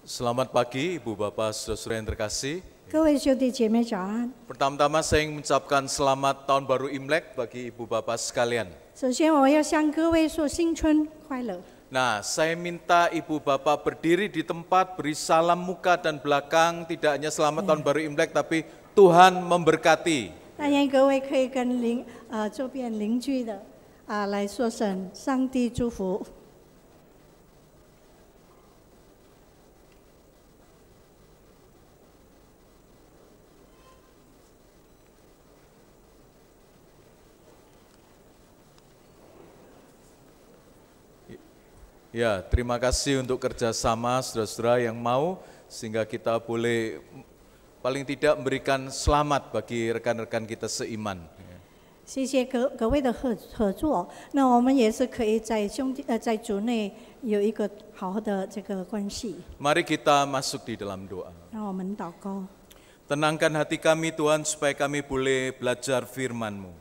Selamat pagi Ibu Bapak Saudara-saudara yang terkasih. 各位兄弟姐妹早安。 Pertama-tama saya ingin mengucapkan selamat tahun baru Imlek bagi Ibu Bapak sekalian. 首先，我要向各位说新春快乐。 Nah, saya minta Ibu Bapak berdiri di tempat, beri salam muka dan belakang, tidak hanya selamat tahun baru Imlek, tapi Tuhan memberkati. 但愿各位可以跟周边邻居的来说声上帝祝福。 Ya, terima kasih untuk kerjasama saudara-saudara yang mau, sehingga kita boleh paling tidak memberikan selamat bagi rekan-rekan kita seiman. 谢谢各位的合作，那我们也是可以在在主内有一个好的这个关系。 Mari kita masuk di dalam doa. 让我们祷告， Tenangkan hati kami Tuhan supaya kami boleh belajar firman-Mu.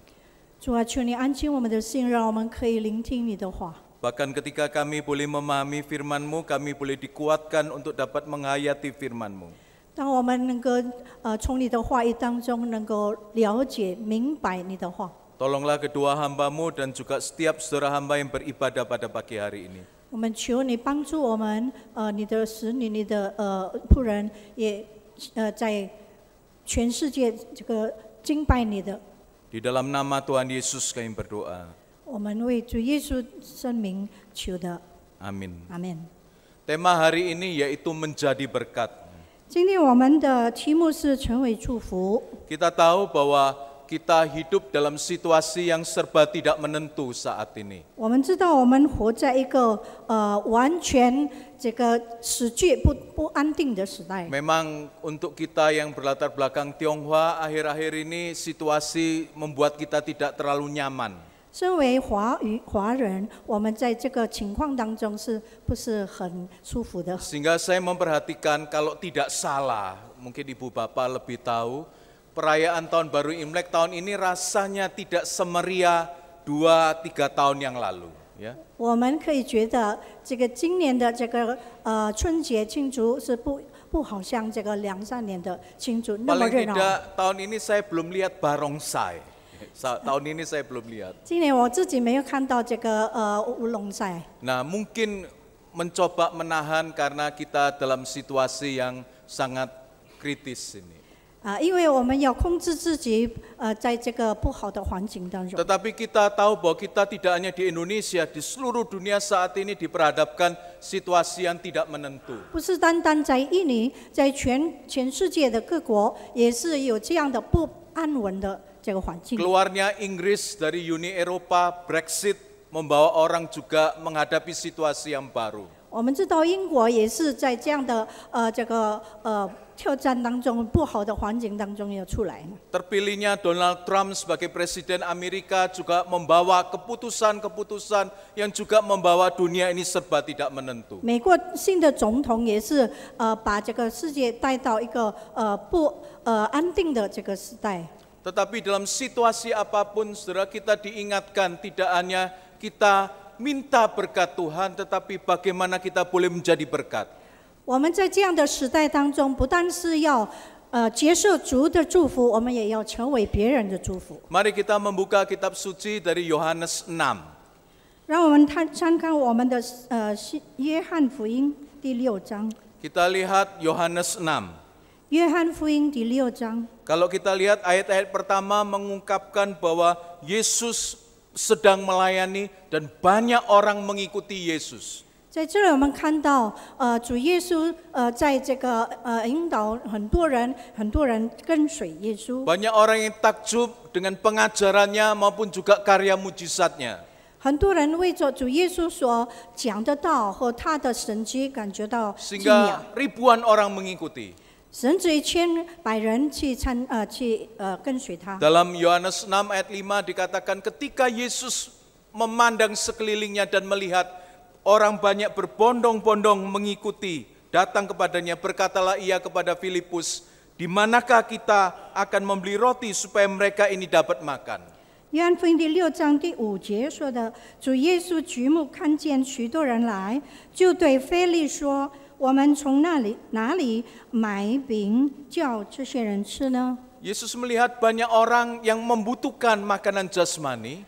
主啊，求你安静我们的心，让我们可以聆听你的话。 Bahkan ketika kami boleh memahami firman-Mu, kami boleh dikuatkan untuk dapat menghayati firman-Mu. 当我们能够从你的话语当中能够了解明白你的话， Tolonglah kedua hamba-Mu dan juga setiap saudara hamba yang beribadah pada pagi hari ini. 我们求你帮助我们，你的使女、你的仆人也在全世界这个敬拜你的。 Di dalam nama Tuhan Yesus kami berdoa. 我们为主耶稣圣名求的， Amin. 阿门。 Tema hari ini yaitu menjadi berkat. 今天我们的题目是成为祝福。 Kita tahu bahwa kita hidup dalam situasi yang serba tidak menentu saat ini. 我们知道我们活在一个完全这个史剧不安定的时代。 Memang untuk kita yang berlatar belakang Tionghoa, akhir-akhir ini situasi membuat kita tidak terlalu nyaman. 身为华人，我们在这个情况当中是不是很舒服的？ Sehingga saya memperhatikan kalau tidak salah, mungkin Ibu Bapak lebih tahu, perayaan tahun baru Imlek tahun ini rasanya tidak semeriah 2-3 tahun yang lalu. Ya. 我们可以觉得这个今年的这个春节庆祝是不好像这个2-3年的庆祝那么 Paling 热闹。 tidak tahun ini saya belum lihat barongsai. Tahun ini saya belum lihat. 今年我自己没有看到这个乌龙赛。 Nah, mungkin mencoba menahan karena kita dalam situasi yang sangat kritis ini. 因为我们要控制自己在这个不好的环境当中。 Tetapi kita tahu bahwa kita tidak hanya di Indonesia, di seluruh dunia saat ini diperhadapkan situasi yang tidak menentu. 不是单单在印尼，在全世界的各国也是有这样的不安稳的这个环境。 Keluarnya Inggris dari Uni Eropa, Brexit membawa orang juga menghadapi situasi yang baru. 我们知道英国也是在这样的这个挑战当中，不好的环境当中要出来。 Terpilihnya Donald Trump sebagai Presiden Amerika juga membawa keputusan-keputusan yang juga membawa dunia ini serba tidak menentu. 美国新的总统也是把这个世界带到一个不安定的这个时代。 Tetapi dalam situasi apapun, saudara, kita diingatkan tidak hanya kita minta berkat Tuhan, tetapi bagaimana kita boleh menjadi berkat. 我们在这样的时代当中，不但是要接受主的祝福，我们也要成为别人的祝福。 Mari kita membuka kitab suci dari Yohanes 6. 让我们参看我们的约翰福音第6章。 Kita lihat Yohanes 6. 约翰福音第6章。 Kalau kita lihat ayat-ayat pertama mengungkapkan bahwa Yesus sedang melayani dan banyak orang mengikuti Yesus. 在这里我们看到，主耶稣在这个引导很多人跟随耶稣。 Banyak orang yang takjub dengan pengajarannya maupun juga karya mujizatnya. 很多人为着主耶稣所讲的道和他的神迹感觉到敬仰， Sehingga ribuan orang mengikuti. 甚至于1,000人去跟随他。 Dalam Yohanes 6 ayat 5 dikatakan ketika Yesus memandang sekelilingnya dan melihat orang banyak berbondong-bondong mengikuti, datang kepadanya, berkatalah ia kepada Filipus, di manakah kita akan membeli roti supaya mereka ini dapat makan? 约翰福音第6章第5节说的，主耶稣举目看见许多人来，就对腓力说：“我们从哪里买饼叫这些人吃呢？ Yesus melihat banyak orang yang membutuhkan makanan jasmani,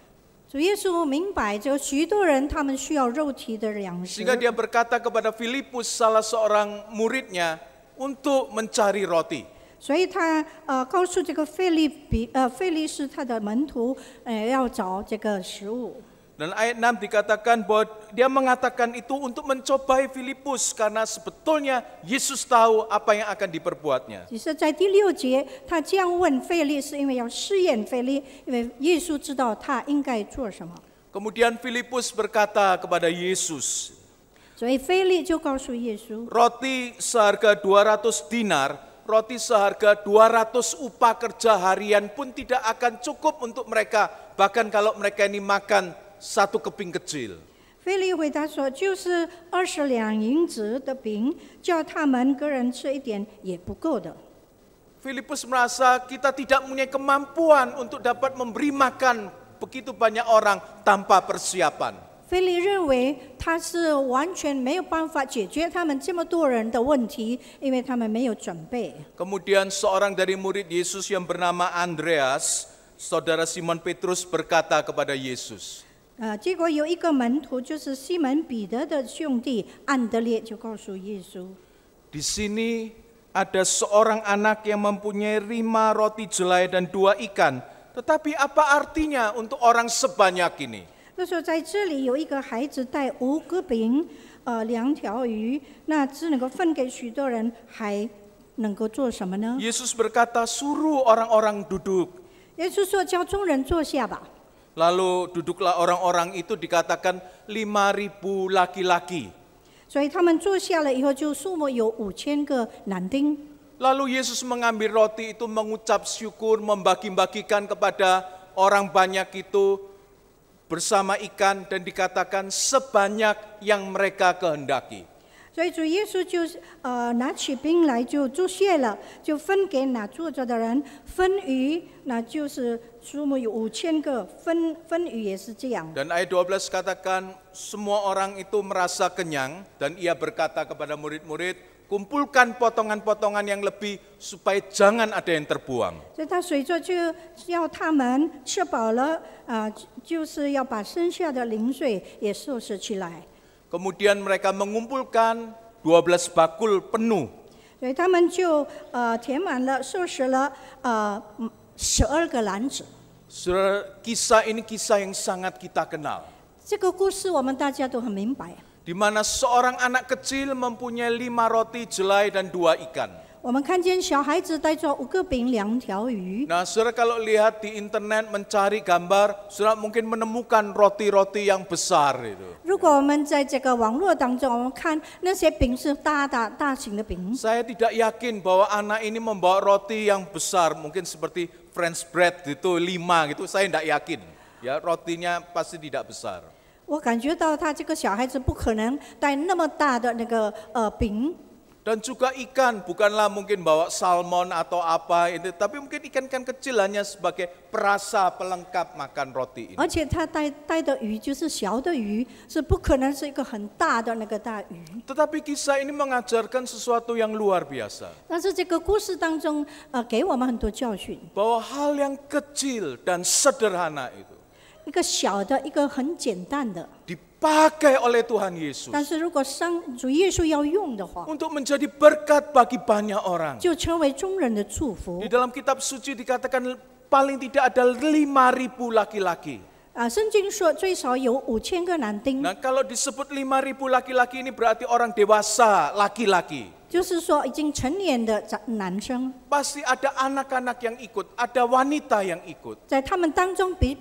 主耶稣明白，就许多人他们需要肉体的粮食， sehingga dia berkata kepada Filipus, salah seorang muridnya, untuk mencari roti. 所以他告诉这个腓利是他的门徒，要找这个食物。 Dan ayat 6 dikatakan bahwa dia mengatakan itu untuk mencobai Filipus karena sebetulnya Yesus tahu apa yang akan diperbuatnya. 只是在第6节，他这样问腓利，是因为要试验腓利，因为耶稣知道他应该做什么。 Kemudian Filipus berkata kepada Yesus, 所以腓利就告诉耶稣， roti seharga 200 dinar, roti seharga 200 upah kerja harian pun tidak akan cukup untuk mereka, bahkan kalau mereka ini makan satu keping kecil. 腓利回答说，就是20两银子的饼，叫他们个人吃一点也不够的。 Filipus merasa kita tidak punya kemampuan untuk dapat memberi makan begitu banyak orang tanpa persiapan. 腓利认为他是完全没有办法解决他们这么多人的问题，因为他们没有准备。 Kemudian seorang dari murid Yesus yang bernama Andreas, saudara Simon Petrus berkata kepada Yesus, 结果有一个门徒，就是西门彼得的兄弟安德烈，就告诉耶稣， di sini ada seorang anak yang mempunyai 5 roti jelai dan 2 ikan, tetapi apa artinya untuk orang sebanyak ini? 他说在这里有一个孩子带5个饼，2条鱼，那只能够分给许多人，还能够做什么呢？ Yesus berkata, suruh orang-orang duduk. 耶稣说叫众人坐下吧。 Lalu duduklah orang-orang itu, dikatakan 5.000 laki-laki. 所以他们坐下了以后，就数目有5000个男丁。 Lalu Yesus mengambil roti itu, mengucap syukur, membagi-bagikan kepada orang banyak itu bersama ikan, dan dikatakan sebanyak yang mereka kehendaki. 所以主耶稣就拿起饼来，就祝谢了，就分给那坐着的人。分鱼，那就是数目有5000个，分鱼也是这样。 Dan ayat 12 katakan semua orang itu merasa kenyang, dan ia berkata kepada murid-murid, kumpulkan potongan-potongan yang lebih supaya jangan ada yang terbuang. 所以他随着就要他们吃饱了，就是要把剩下的零碎也收拾起来。 Kemudian mereka mengumpulkan 12 bakul penuh. 所以他们就填满了，收拾了12个篮子。 Saudara, kisah ini kisah yang sangat kita kenal. 这个故事我们大家都很明白。 Di mana seorang anak kecil mempunyai 5 roti jelai dan 2 ikan. 我们看见小孩子带着5个饼2条鱼。 Nah, saudara kalau lihat di internet mencari gambar, saudara mungkin menemukan roti-roti yang besar itu. 如果我们在这个网络当中，我们看那些饼是大型的饼。 Saya tidak yakin bahwa anak ini membawa roti yang besar, mungkin seperti French bread gitu 5 gitu. Saya tidak yakin. Ya, rotinya pasti tidak besar. 我感觉到他这个小孩子不可能带那么大的那个饼。 Dan juga ikan, bukanlah mungkin bawa salmon atau apa itu, tapi mungkin ikan-ikan kecil hanya sebagai perasa pelengkap makan roti ini. 而且他带的鱼就是小的鱼，是不可能是一个很大的那个大鱼。 Tetapi kisah ini mengajarkan sesuatu yang luar biasa. 但是这个故事当中，给我们很多教训。 Bahwa hal yang kecil dan sederhana itu 一个小的，一个很简单的， dipakai oleh Tuhan Yesus 但是如果主耶稣要用的话， untuk menjadi berkat bagi banyak orang. 就成为众人的祝福 Di。dalam kitab suci dikatakan paling tidak ada 5.000 laki-laki. 圣经说最少有5000个男丁， Nah, kalau disebut 5.000 laki-laki ini berarti orang dewasa, laki-laki. 就是说已经成年的男生， Pasti ada anak-anak yang ikut, ada wanita yang ikut. 在他们当中必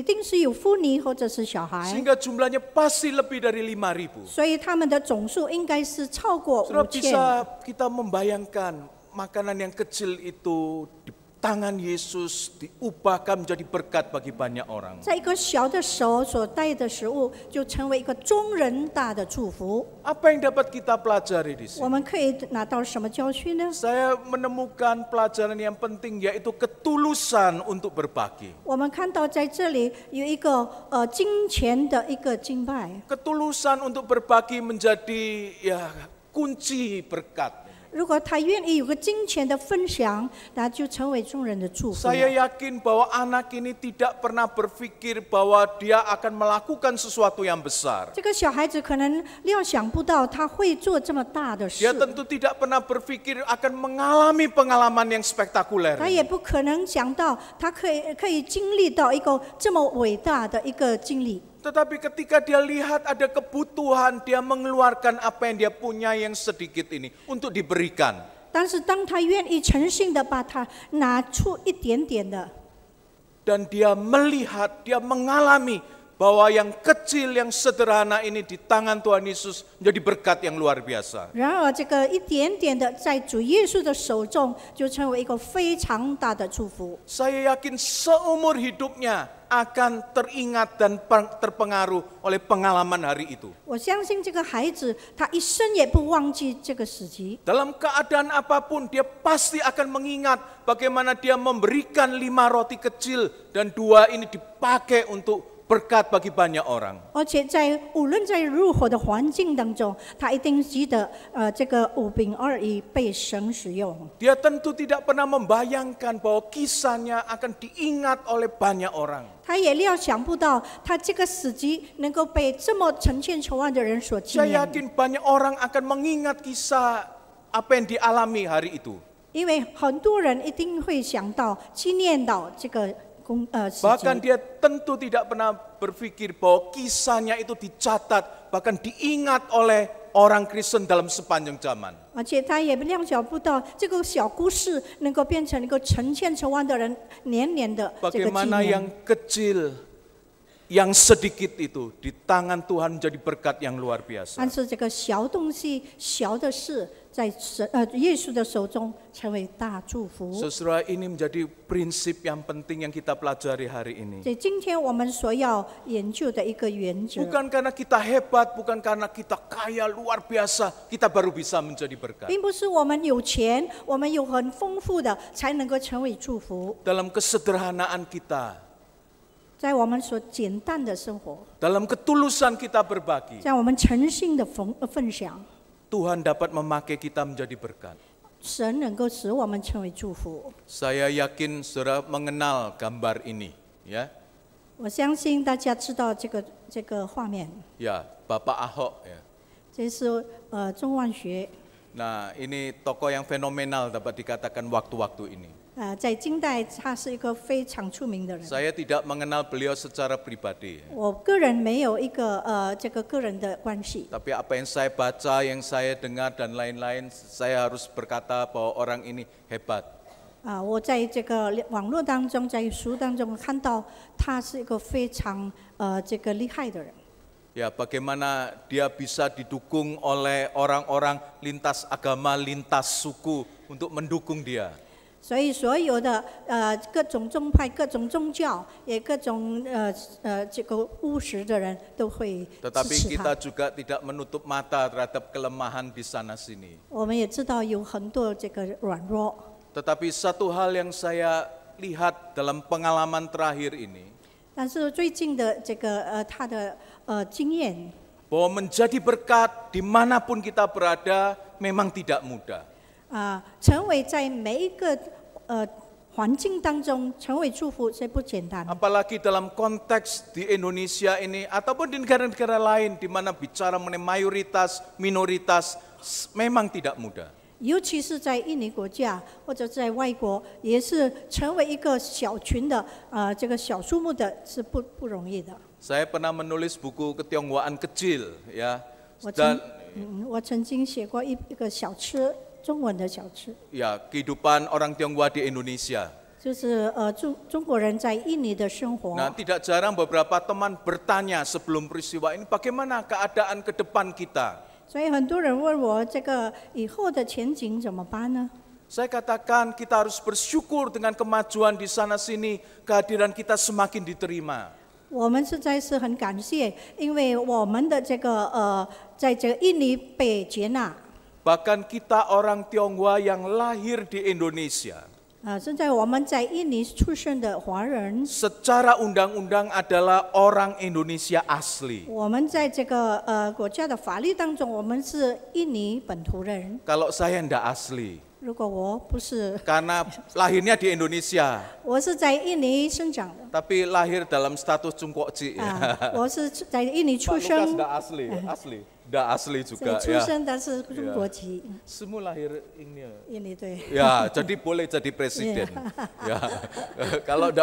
定是有妇女或者是小孩， Sehingga jumlahnya pasti lebih dari 5.000. 所以他们的总数应该是超过 Sudah 5000。 bisa kita membayangkan makanan yang kecil itu di tangan Yesus diubahkan menjadi berkat bagi banyak orang. 在一个小的手所带的食物，就成为一个众人大的祝福。 Apa yang dapat kita pelajari di 我 sini? 们可以拿到什么教训呢？ Saya menemukan pelajaran yang penting, yaitu ketulusan untuk berbagi. 我们看到在这里有一个金钱的一个敬拜， Ketulusan untuk berbagi menjadi ya kunci berkat. 如果他愿意有个金钱的分享，那就成为众人的祝福了。 Saya yakin bahwa anak ini tidak pernah berpikir bahwa dia akan melakukan sesuatu yang besar. 这个小孩子可能料想不到他会做这么大的 Dia 事， tentu tidak pernah berpikir akan mengalami pengalaman yang spektakuler. 他也不可能想到他可以经历到一个这么伟大的一个经历。 Tetapi ketika dia lihat ada kebutuhan, dia mengeluarkan apa yang dia punya yang sedikit ini untuk diberikan. 但是当他愿意诚信的把它拿出一点点的， Dan dia melihat, dia mengalami bahwa yang kecil, yang sederhana ini di tangan Tuhan Yesus menjadi berkat yang luar biasa. 然而这个一点点的在主耶稣的手中，就成为一个非常大的祝福。 Saya yakin seumur hidupnya akan teringat dan terpengaruh oleh pengalaman hari itu. 我相信这个孩子，他一生也不忘记这个时期。 Dalam keadaan apapun, dia pasti akan mengingat bagaimana dia memberikan 5 roti kecil dan 2 ini dipakai untuk berkat bagi banyak orang. 而且无论在如何的环境当中，他一定记得，这个5饼2鱼被神使用。 Dia tentu tidak pernah membayangkan bahwa kisahnya akan diingat oleh banyak orang. 他也料想不到，他这个时机能够被这么成千上万的人所纪 Saya 念。 yakin banyak orang akan mengingat kisah apa yang dialami hari itu. 因为很多人一定会想到、纪念到这个时 Bahkan 机。 dia tentu tidak pernah berpikir bahwa kisahnya itu dicatat, bahkan diingat oleh orang Kristen dalam sepanjang zaman. 而且他也料想不到，这个小故事能够变成一个成千上万的人年年的这个纪 Bagaimana yang 念。 kecil, yang sedikit itu di tangan Tuhan menjadi berkat yang luar biasa. 但是这个小东西、小的事，在耶稣的手中成为大祝福。 Saudara, ini menjadi prinsip yang penting yang kita pelajari hari ini. 所以今天我们所要研究的一个原则， Bukan karena kita hebat, bukan karena kita kaya luar biasa, kita baru bisa menjadi berkat. 并不是我们有钱、我们有很丰富的才能够成为祝福。 Dalam kesederhanaan kita, 在我们所简单的生活， dalam ketulusan kita berbagi, 在我们诚信的分享， Tuhan dapat memakai kita menjadi berkat. 神能够使我们成为祝福。 Saya yakin saudara mengenal gambar ini, ya. 我相信大家知道这个画面， Ya, Bapak Ahok, ya. 这是钟万学， Nah, ini tokoh yang fenomenal dapat dikatakan waktu-waktu ini. 在近代他是一个非常出名的人。 Saya tidak mengenal beliau secara pribadi, 我个人没有一个这个个人的关系， tapi apa yang saya baca, yang saya dengar dan lain-lain, saya harus berkata bahwa orang ini hebat. 我在这个网络当中，在书当中看到他是一个非常这个厉害的人。 Ya, bagaimana dia bisa didukung oleh orang-orang lintas agama, lintas suku untuk mendukung dia. 所以所有的各种宗派、各种宗教，也各种这个务实的人都会支 Tetapi 持 kita 他。 juga tidak menutup mata terhadap kelemahan di sana sini. 我们也知道有很多这个软弱， Tetapi satu hal yang saya lihat dalam pengalaman terakhir ini, 但是最近的这个他的经验， bahwa menjadi berkat dimanapun kita berada memang tidak mudah. 成为在每一个环境当中成为祝福，这不简单。 Apalagi dalam konteks di Indonesia ini ataupun di negara-negara lain di mana bicara mengenai mayoritas, minoritas, memang tidak mudah. 尤其是在印尼国家或者在外国，也是成为一个小群的这个小数目的是不容易的。 Saya pernah menulis buku ketionghoaan kecil, ya. 我曾经写过一个小吃，中文的小吃， Ya, kehidupan orang Tionghoa di Indonesia. 就是中国人在印尼的生活。 Nah, tidak jarang beberapa teman bertanya sebelum peristiwa ini, bagaimana keadaan ke depan kita? 所以很多人问我这个以后的前景怎么办呢？ Saya katakan kita harus bersyukur dengan kemajuan di sana sini, kehadiran kita semakin diterima. 我们实在是很感谢，因为我们的这个在这个印尼被接纳。 Bahkan kita orang Tionghoa yang lahir di Indonesia, 现在我们在印尼出生的华人， secara undang-undang adalah orang Indonesia asli. 我们在这个国家的法律当中，我们是印尼本土人。 Kalau saya ndak asli, 如果我不是， karena lahirnya di Indonesia, 我是在印尼生长的， tapi lahir dalam status Cungkokji. 我是在印尼 Pak 出 Lukas 生， ndak asli, asli, ndak asli 在 juga 出 ya. 生但是中国籍， Semua lahir ini. 印尼对。 Ya, jadi boleh jadi presiden. Ya, kalau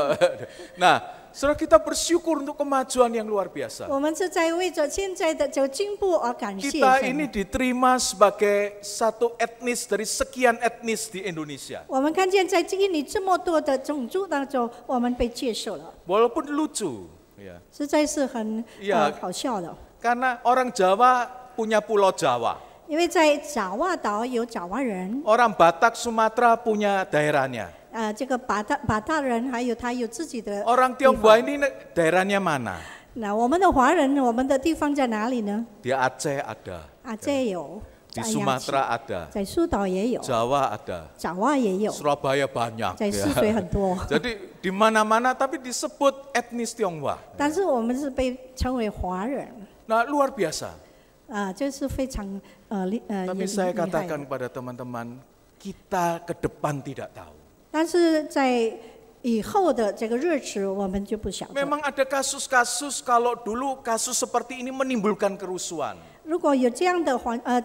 nah, saudara kita bersyukur untuk kemajuan yang luar biasa. 我们是在为着现在的这个进步而感谢 Kita 神。 ini diterima sebagai satu etnis dari sekian etnis di Indonesia. 我们看见在印尼这么多的种族当中，我们被接受了， Walaupun lucu, ya. 实在是很 Ya. 好笑的。 Karena orang Jawa punya Pulau Jawa, 因为在爪哇岛有爪哇人， orang Batak Sumatera punya daerahnya. 这个巴大人还有他有自己的 Orang 地方 Tionghoa ini daerahnya mana? 那我们的华人，我们的地方在哪里呢？ Di Aceh ada, 这有， di 在阳崎 Sumatera ada, 在苏岛也有， Jawa ada, 爪哇也有， Surabaya banyak. 在 ya. 泗水很多。 Jadi di mana-mana tapi disebut etnis Tionghoa. 但是我们是被称为华人， Nah, luar biasa. 这是非常也 Tapi 厉 saya 害的。 katakan kepada teman-teman, kita ke depan tidak tahu. 但是在以后的这个日子，我们就不晓得。 Memang ada kasus-kasus kalau dulu kasus seperti ini menimbulkan kerusuhan. 如果有这样的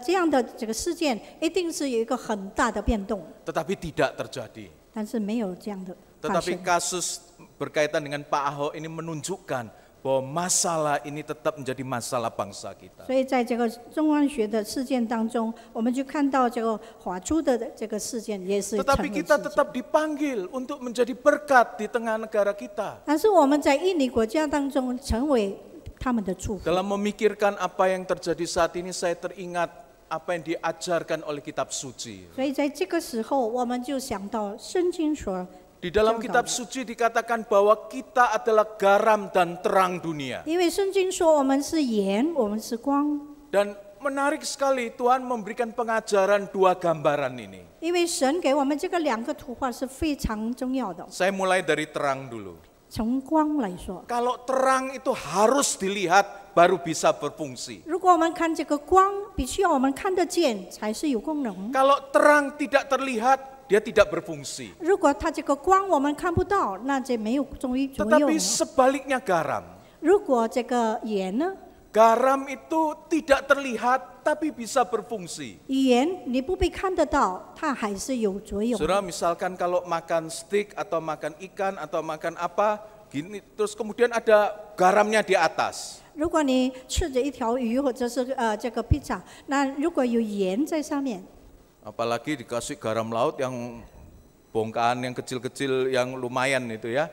这样的这个事件，一定是有一个很大的变动， Tetapi tidak terjadi. 但是没有这样的发 Tetapi 生。 kasus berkaitan dengan Pak Ahok ini menunjukkan bahwa masalah ini tetap menjadi masalah bangsa kita. 所以在这个中央学的事件当中，我们就看到这个华珠的这个事件也是成 Tetapi 为 kita 事件。 tetap dipanggil untuk menjadi berkat di tengah negara kita. 但是我们在印尼国家当中成为他们的祝福。 Dalam memikirkan apa yang terjadi saat ini, saya teringat apa yang diajarkan oleh kitab suci. 所以在这个时候，我们就想到圣经所 Di dalam kitab suci dikatakan bahwa kita adalah garam dan terang dunia. 因为圣经说我们是盐，我们是光。 Dan menarik sekali Tuhan memberikan pengajaran dua gambaran ini. 因为神给我们这个两个图画是非常重要的。 Saya mulai dari terang dulu. 从光来说， Kalau terang itu harus dilihat baru bisa berfungsi. 如果我们看这个光，必须要我们看得见才是有功能。 Kalau terang tidak terlihat, dia tidak berfungsi. 如果它这个光我们看不到，那这没有作用。 Tetapi sebaliknya garam. 如果这个盐呢？ Garam itu tidak terlihat tapi bisa berfungsi. 盐你不被看得到，它还是有作用。 Saudara, misalkan kalau makan steak atau makan ikan atau makan apa, gini terus kemudian ada garamnya di atas. 如果你吃着一条鱼或者是这个披萨，那如果有盐在上面， Apalagi dikasih garam laut yang bongkahan yang kecil-kecil yang lumayan itu ya.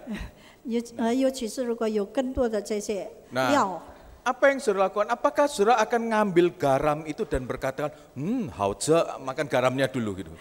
尤其是如果有更多的这些 Nah, 料， apa yang saudara lakukan? Apakah saudara akan ngambil garam itu dan berkata, hauja, makan garamnya dulu gitu?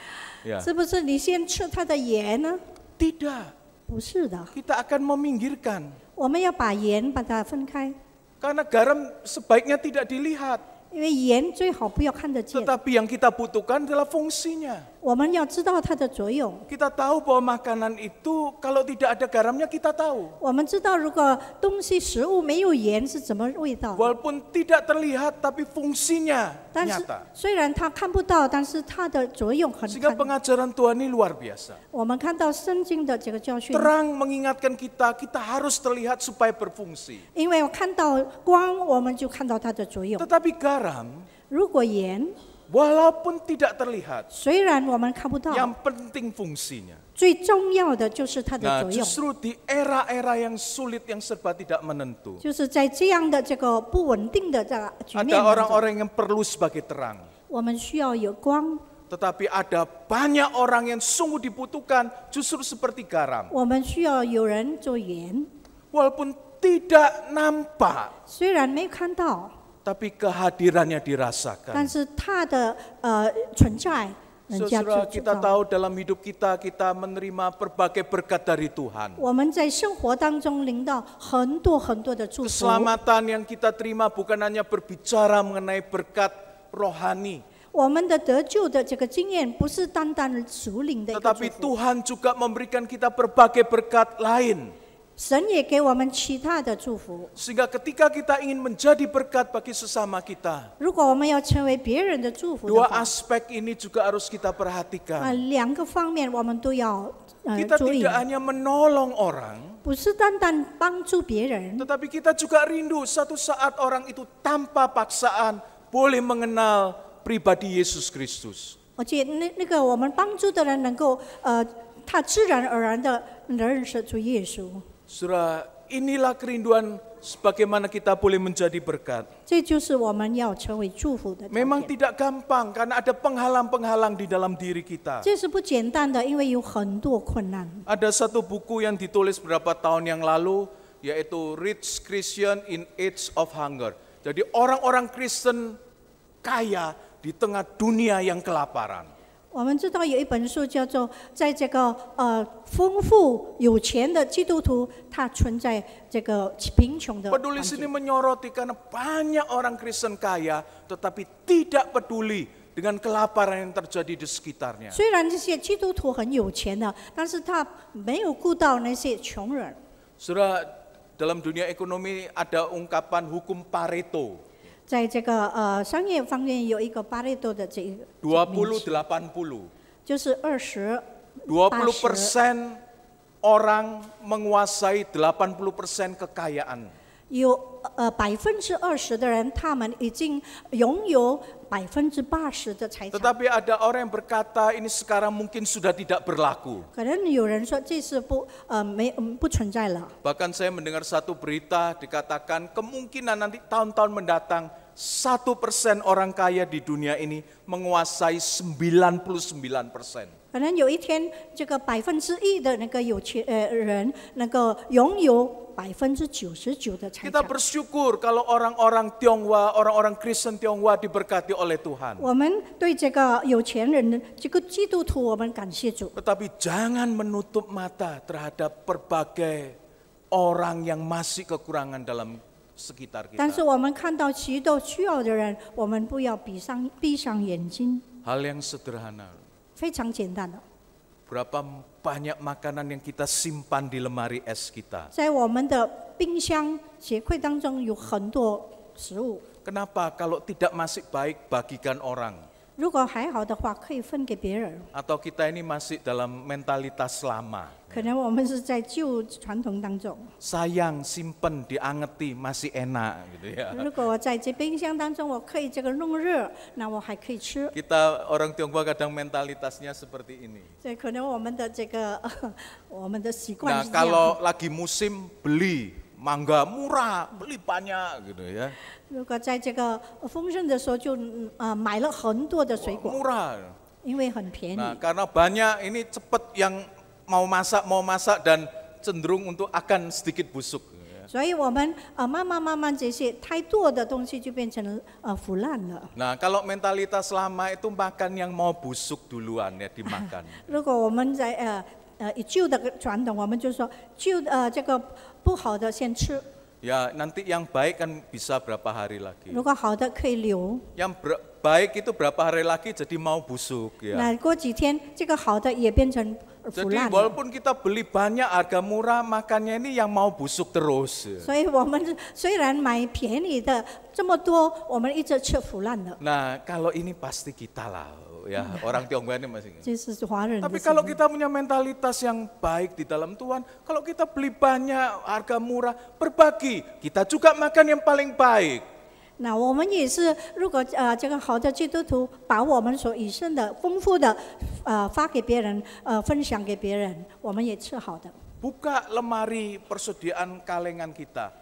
Ya. 是不是你先吃它的盐呢？ Tidak, 不是的， kita akan meminggirkan. 我们要把盐把它分开， Karena garam sebaiknya tidak dilihat. 因为盐最好不要看得见。 Tetapi yang kita butuhkan adalah fungsinya. 我们要知道它的作用。 Kita tahu bahwa makanan itu kalau tidak ada garamnya kita tahu. 我们知道，如果东西食物没有盐是怎么味道。 Walaupun tidak terlihat tapi fungsinya 但是 nyata. 虽然它看不到，但是它的作用很 Sehingga 看。 pengajaran Tuhan ini luar biasa. 我们看到圣经的这个教训， Terang mengingatkan kita, kita harus terlihat supaya berfungsi. 因为我看到光，我们就看到它的作用。 Tetapi garam, 如果盐， walaupun tidak terlihat, 虽然我们看不到， yang penting fungsinya. 最重要的就是它的 Nah, 作用。 justru di era-era yang sulit, yang serba tidak menentu, 就是在这样的这个不稳定的这个局面 ada 当中， orang-orang yang perlu sebagai terang. 我们需要有光， Tetapi ada banyak orang yang sungguh dibutuhkan justru seperti garam. 我们需要有人做盐。 Walaupun tidak nampak, 虽然没看到， tapi kehadirannya 但 dirasakan. 是它的存在，人家 Saudara, 就知 kita 道。 tahu dalam hidup kita, kita menerima berbagai berkat dari Tuhan. 我们在生活当中领到很多很多的祝福。 Keselamatan yang kita terima bukan hanya berbicara mengenai berkat rohani. 我们的得救的这个经验不是单单属灵的一个祝 Tetapi 福， Tuhan juga memberikan kita berbagai berkat lain. 神也给我们其他的祝福。 Sehingga ketika kita ingin menjadi berkat bagi sesama kita, 如果我们要成为别人的祝福的 dua 话， aspek ini juga harus kita perhatikan. 两个方面我们都要 Kita 注意， tidak hanya menolong orang, 不是单单帮助别人， tetapi kita juga rindu suatu saat orang itu tanpa paksaan boleh mengenal pribadi Yesus Kristus. 而且那个我们帮助的人能够他自然而然的认识主耶稣。 Saudara, inilah kerinduan bagaimana kita boleh menjadi berkat. 这就是我们要成为祝福的条 Memang 件。 tidak gampang karena ada penghalang-penghalang di dalam diri kita. 这是不简单的，因为有很多困难。 Ada satu buku yang ditulis beberapa tahun yang lalu, yaitu Rich Christian in Age of Hunger. Jadi orang-orang Kristen kaya di tengah dunia yang kelaparan. 我们知道有一本书叫做《在这个丰富有钱的基督徒，他存在这个贫穷的环 Penulis ini 境》。 menyoroti karena banyak orang Kristen kaya, tetapi tidak peduli dengan kelaparan yang terjadi di sekitarnya. 虽然这些基督徒很有钱的，但是他没有顾到那些穷人。 Saudara, dalam dunia ekonomi ada ungkapan hukum Pareto. 在这个商业方面有一个巴雷多的这个名词， 20-80. 就是20% 20% orang menguasai 80% kekayaan. 有20%的人，他们已经拥有80%的财产。 Tetapi ada orang yang berkata ini sekarang mungkin sudah tidak berlaku. 可能有人说这是不存在了。 Bahkan saya mendengar satu berita dikatakan kemungkinan nanti tahun-tahun mendatang 1% orang kaya di dunia ini menguasai 99%. 可能有一天，这个1%的那个有钱人能够拥有99%的财 Kita 产。 bersyukur kalau orang-orang Tionghoa, orang-orang Kristen Tionghoa diberkati oleh Tuhan. 我们对这个有钱人的这个基督徒，我们感谢主。 Tetapi jangan menutup mata terhadap berbagai orang yang masih kekurangan dalam sekitar 但 kita. 是我们看到许多需要的人，我们不要闭上眼睛， Hal yang sederhana. 非常简单的。 Berapa banyak makanan yang kita simpan di lemari es kita. 在我们的冰箱鞋柜当中有很多食物， Kenapa kalau tidak masih baik bagikan orang? 如果还好的话，可以分给别人。 Atau kita ini masih dalam mentalitas lama. 可能我们是在旧传统当中。 Sayang, simpen, diangeti, masih enak gitu ya. 如果我在这冰箱当中，我可以这个弄热，那我还可以吃。 Kita orang Tionghoa kadang mentalitasnya seperti ini. 所以可能我们的这个我们的习惯 Nah, 是这样。 kalau lagi musim beli mangga murah, beli banyak gitu ya. 如果在这个丰盛的时候，就买了很多的水果， Murah. 因为很便宜。 Nah, karena banyak ini cepat yang mau masak dan cenderung untuk akan sedikit busuk. 所以我们慢慢这些太多的东西就变成腐烂了。 Nah, kalau mentalitas lama itu makan yang mau busuk duluan ya dimakan. 如果我们在以旧的传统，我们就说这个不好的先吃， Ya, nanti yang baik kan bisa berapa hari lagi. 如果好的可以留。 Yang baik itu berapa hari lagi jadi mau busuk ya. 那过几天这个好的也变成腐 Jadi 烂了。 walaupun kita beli banyak harga murah, makannya ini yang mau busuk terus. 所以我们虽然买便宜的这么多，我们一直吃腐烂的。 Nah, kalau ini pasti kita lah ya, orang Tionghoa ini masih. 这是华人的 Tapi 习 kalau 惯。 kita punya mentalitas yang baik di dalam Tuhan, kalau kita beli banyak, harga murah, berbagi, kita juga makan yang paling baik. 那我们也是，如果这个好的基督徒把我们所以剩的丰富的发给别人，分享给别人，我们也吃好的。 Buka lemari persediaan kalengan kita.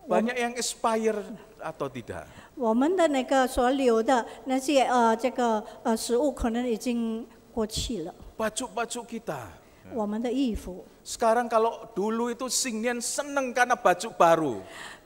Banyak yang expire atau tidak. 我们的那个所留的那些这个食物可能已经过期了。 Baju-baju kita. 我们的衣服， Sekarang kalau dulu itu Singnian seneng karena baju baru.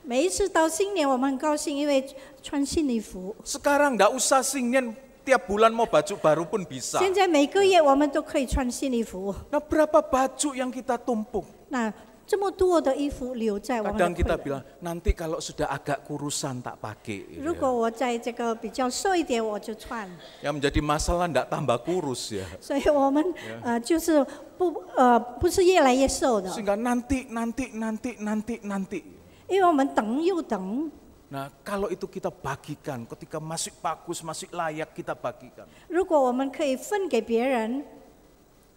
每一次到新年我们很高兴，因为穿新衣服。 Sekarang nggak usah Singnian tiap bulan mau baju baru pun bisa. 现在每个月我们都可以穿新衣服。 Nah, berapa baju yang kita tumpuk? 那这么多的衣服留在我们的 Kadang 柜 kita 里。 bilang, nanti kalau sudah agak kurusan tak pakai. 如果我在这个比较瘦一点，我就穿。 Yang menjadi masalah tidak tambah kurus ya. 所以我们就是不是越来越瘦的， Sehingga nanti. 因为我们等又等。 Nah, kalau itu kita bagikan, ketika masih bagus, masih layak kita bagikan. 如果我们可以分给别人，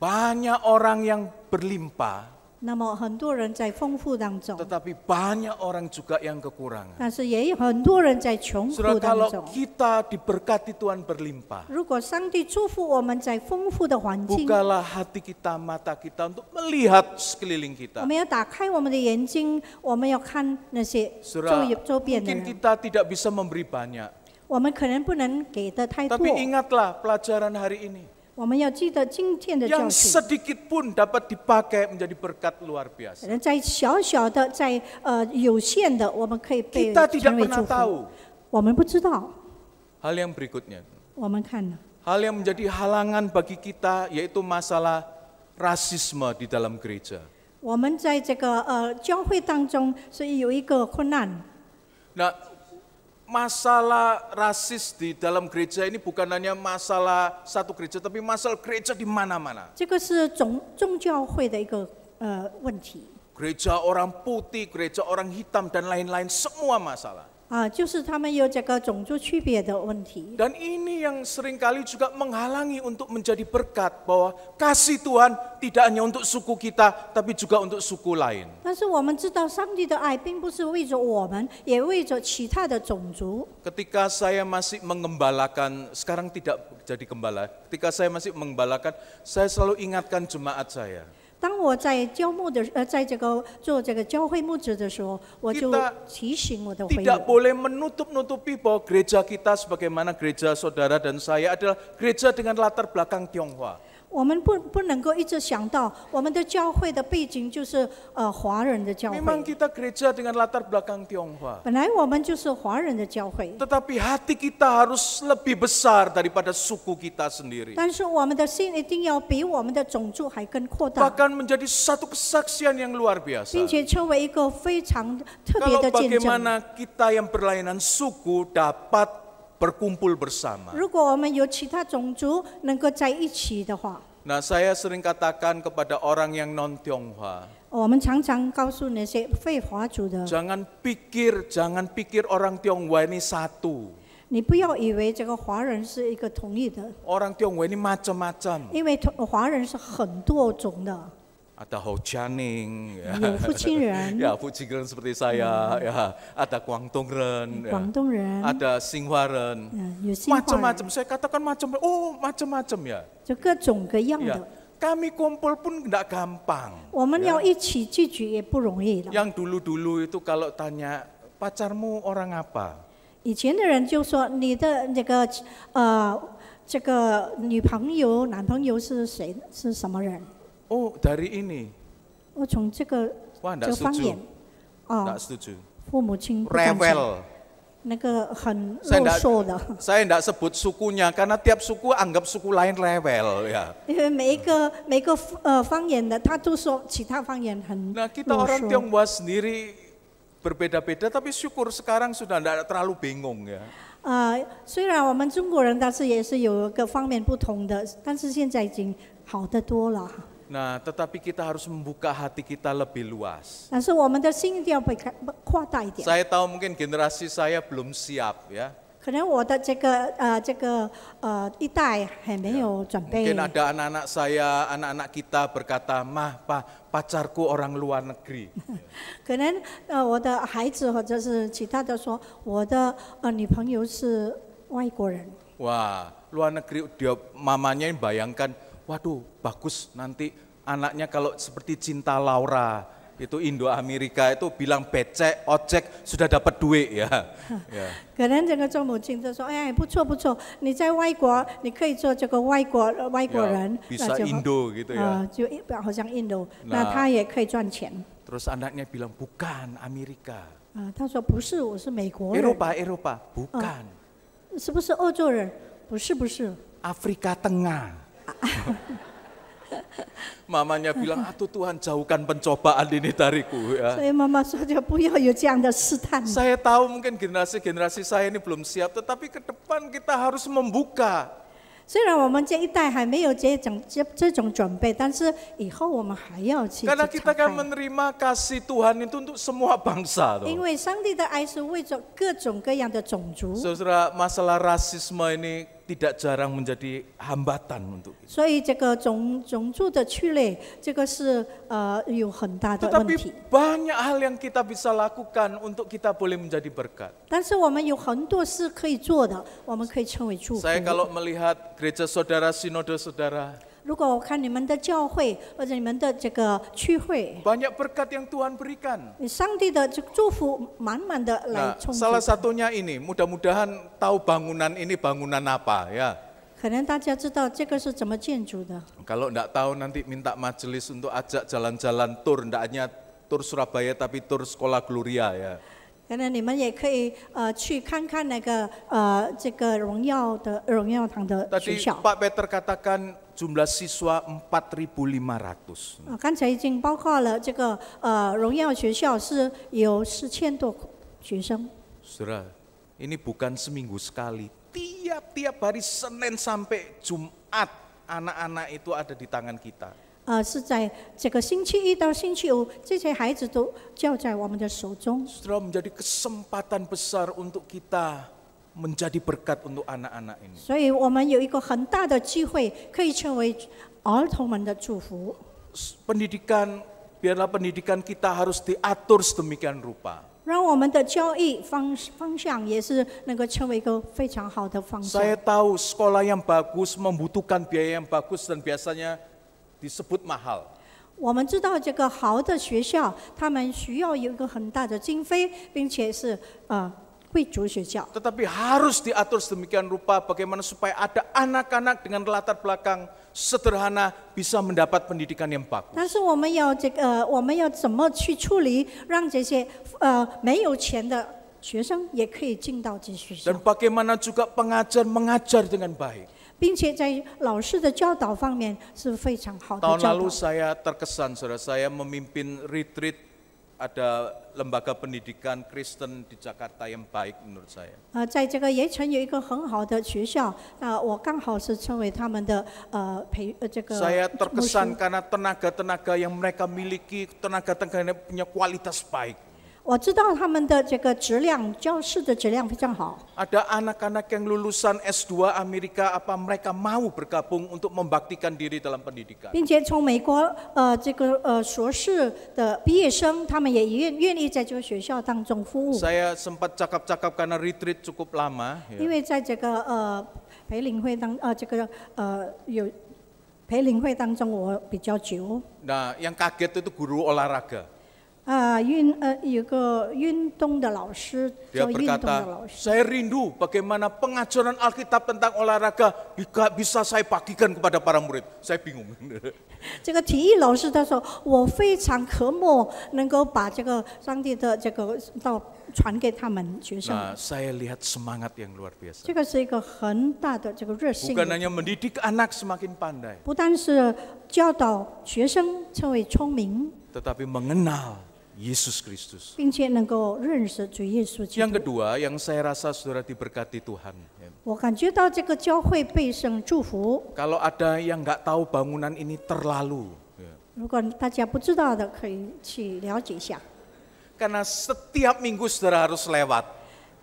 Banyak orang yang berlimpah, 那么很多人在丰富当中， tetapi banyak orang juga yang kekurangan. 但是也有很多人在穷苦 Saudara, 当 kalau 中。 kita diberkati Tuhan berlimpah, 如果上帝祝福我们在丰富的环境， bukalah hati kita, mata kita untuk melihat sekeliling 我 kita. 们要打开我们的眼睛，我们要看那些 Saudara, 周边的 mungkin 人。 kita tidak bisa memberi banyak, 我们可能不能给的太多， tapi ingatlah pelajaran hari ini. 我们要记得今天的教 Yang 训。 sedikit pun dapat dipakai menjadi berkat luar 可 biasa. 能在小小的，在有限的，我们可以被 Kita tidak 成为 pernah 祝福。 tahu. 我们不知道， Hal yang berikutnya, 我们看了。 hal yang menjadi halangan bagi kita yaitu masalah rasisme di dalam gereja. 我们在这个教会当中是有一个困难。 Nah, masalah rasis di dalam gereja ini bukan hanya masalah satu gereja, tapi masalah gereja di mana-mana. 这个是宗教会的一个问题 Gereja orang putih, gereja orang hitam, dan lain-lain, semua masalah. 就是他们有这个种族区别的问题。 Dan ini yang seringkali juga menghalangi untuk menjadi berkat, bahwa kasih Tuhan tidak hanya untuk suku kita, tapi juga untuk suku lain. 但是我们知道，上帝的爱并不是为着我们，也为着其他的种族。 Ketika saya masih mengembalakan, sekarang tidak jadi gembala, ketika saya masih mengembalakan, saya selalu ingatkan jemaat saya. 当我在教牧的在这个做这个教会牧者的时候，我就 Kita 提醒我的会 Tidak 友， boleh menutup-nutupi bahwa gereja kita sebagaimana gereja saudara dan saya adalah gereja dengan latar belakang Tionghoa. 我们不能够一直想到我们的教会的背景就是华人的教 Memang 会。 kita gereja dengan latar belakang Tionghoa. 本来我们就是华人的教会， Tetapi hati kita harus lebih besar daripada suku kita sendiri. 但是我们的心一定要比我们的种族还更扩大， Bahkan menjadi satu kesaksian yang luar biasa. 并且成为一个非常特别 Kalau 的见证。 bagaimana kita yang berlainan suku dapat berkumpul bersama. 如果我们有其他种族能够在一起的话， Nah, saya sering katakan kepada orang yang non-Tionghoa, 我们常常告诉那些非华族的， jangan pikir orang Tionghoa ini satu. 你不要以为这个华人是一个统一的， Orang Tionghoa ini macam-macam. 因为华人是很多种的， Ada Hojianing, 有福清人、 ya Fujian seperti saya, ya ada Guangdongren, 广东人， ada Xinghua-ren, 有新华人， macam-macam. Saya katakan macam-macam ya. 就各种各样 Ya, 的。 kami kumpul pun tidak gampang. 我们要一起聚集也不容易的。 Yang dulu-dulu itu kalau tanya pacarmu orang apa? 以前的人就说你的这个女朋友、男朋友是谁？是什么人？ Oh, dari ini. 我从这个 Wah, 这 enggak 个方 setuju. 言， Enggak setuju. 父母亲不赞成， Rewel. 那个很 Saya 啰 enggak, 嗦的， saya enggak sebut sukunya karena tiap suku anggap suku lain rewel ya. 因为每一个方言的，他都说其他方言很 Nah, kita 啰 orang 嗦。 Tionghoa sendiri berbeda-beda, tapi syukur sekarang sudah tidak terlalu bingung ya. 虽然我们中国人，但是也是有各方面不同的，但是现在已经好得多了。 Nah, tetapi kita harus membuka hati kita lebih luas. 但是我们的心一定要被扩大一点。 Saya tahu mungkin generasi saya belum siap ya. 可能我的这个一代还没有准备。 Mungkin ada anak-anak saya, anak-anak kita berkata, "Mah, pacarku orang luar negeri." 可能我的孩子或者是其他的说，我的女朋友是外国人。 Wah, luar negeri dia mamanya ini bayangkan, waduh, bagus nanti anaknya kalau seperti Cinta Laura, itu Indo-Amerika itu bilang becek, ojek sudah dapat duit ya. Ya. 可能这个做母亲就说，哎，不错不错，你在外国，你可以做这个外国人， Bisa 那就 Indo gitu ya. 就好像印度，那他也可以赚钱。 Terus anaknya bilang, bukan Amerika. 他说不是，我是美国人。 Eropa, bukan. 是不是欧洲人？不是不是。 Afrika Tengah. Mamanya bilang, aduh Tuhan jauhkan pencobaan ini dariku ya. 所以妈妈说就不要有这样的试探。 Saya tahu mungkin generasi saya ini belum siap, tetapi ke depan kita harus membuka. 虽然我们这一代还没有这种准备，但是以后我们还要去 Karena 敞 kita 开 akan menerima kasih Tuhan itu untuk semua bangsa. 因为上帝的爱是为着各种各样的种族， Saudara, masalah rasisme ini tidak jarang menjadi hambatan untuk kita. 所以这个种族的区类，这个是有很大的问题。 Tetapi banyak hal yang kita bisa lakukan untuk kita boleh menjadi berkat. 但是我们有很多事可以做的，我们可以成为祝福。 Saya kalau melihat gereja saudara, sinode saudara, 如果我看你们的教会或者你们的这个区会， banyak berkat yang Tuhan berikan. 上帝的这个祝福满满的来 Nah, 充足。 salah satunya ini, mudah-mudahan tahu bangunan ini bangunan apa ya. 可能大家知道这个是怎么建筑的。 Kalau enggak tahu nanti minta majelis untuk ajak jalan-jalan tur, enggak hanya tur Surabaya tapi tur Sekolah Gloria ya. 可能你们也可以去看看那个这个荣耀堂的学 Tadi 校。 Pak Peter katakan jumlah siswa 4.500. 刚才已经包括了这个荣耀学校是有4000多学生。 Saudara, ini bukan seminggu sekali. Tiap-tiap hari Senin sampai Jumat anak-anak itu ada di tangan kita. 是在这个星期一到星期五，这些孩子都交在我们的手中。 Saudara, menjadi kesempatan besar untuk kita menjadi berkat untuk anak-anak ini. 所以我们有一个很大的机会，可以成为儿童们的祝福。 Pendidikan, biarlah pendidikan kita harus diatur sedemikian rupa. 让我们的教育方向也是能够成为一个非常好的方向。 Saya tahu sekolah yang bagus membutuhkan biaya yang bagus dan biasanya disebut mahal. 我们知道这个好的学校，他们需要有一个很大的经费，并且是贵族学校。 Tetapi harus diatur sedemikian rupa bagaimana supaya ada anak-anak dengan latar belakang sederhana bisa mendapat pendidikan yang bagus. 但是我们要我们要怎么去处理，让这些没有钱的学生也可以进到这学校 Dan，bagaimana juga pengajar mengajar dengan baik. 并且在老师的教导方面是非常好的 Tahun 教 lalu 导。 saya terkesan, saudara, saya memimpin retreat, ada lembaga pendidikan Kristen di Jakarta yang baik menurut saya. 在这个盐城有一个很好的学校，我刚好是成为他们的这个 Saya 牧 terkesan 师。 karena tenaga-tenaga yang mereka miliki, tenaga-tenaga yang punya kualitas baik. 我知道他们的这个质量，教室的质量非常好。 Ada anak-anak yang lulusan S2 Amerika, apa mereka mau bergabung untuk membaktikan diri dalam pendidikan? 并且从美国这个硕士的毕业生，他们也愿意在这个学校当中服务。 Saya sempat cakap-cakap karena retreat cukup lama. 因为在这个培灵会有培灵会当中，我比较久。 Nah, yang kaget itu guru olahraga. 有个运动的老师， Dia 做运动的 berkata, 老师。 saya rindu bagaimana pengajaran Alkitab tentang olahraga bisa saya bagikan kepada para murid. Saya bingung. 这个体育老师他说，我非常渴慕能够把这个上帝的这个道传给他们学生。 Nah, saya lihat semangat yang luar biasa. 这个是一个很大的这个热心 Bukan hanya mendidik anak semakin pandai, 不但是教导学生成为聪明， tetapi mengenal Yesus Kristus. 并且能够认识主耶稣基 Yang 督。 kedua, yang saya rasa saudara diberkati Tuhan. 我感觉到这个教会被神祝福。 Kalau ada yang nggak tahu bangunan ini terlalu, 如果大家不知道的，可以去了解一下。 karena setiap minggu saudara harus lewat,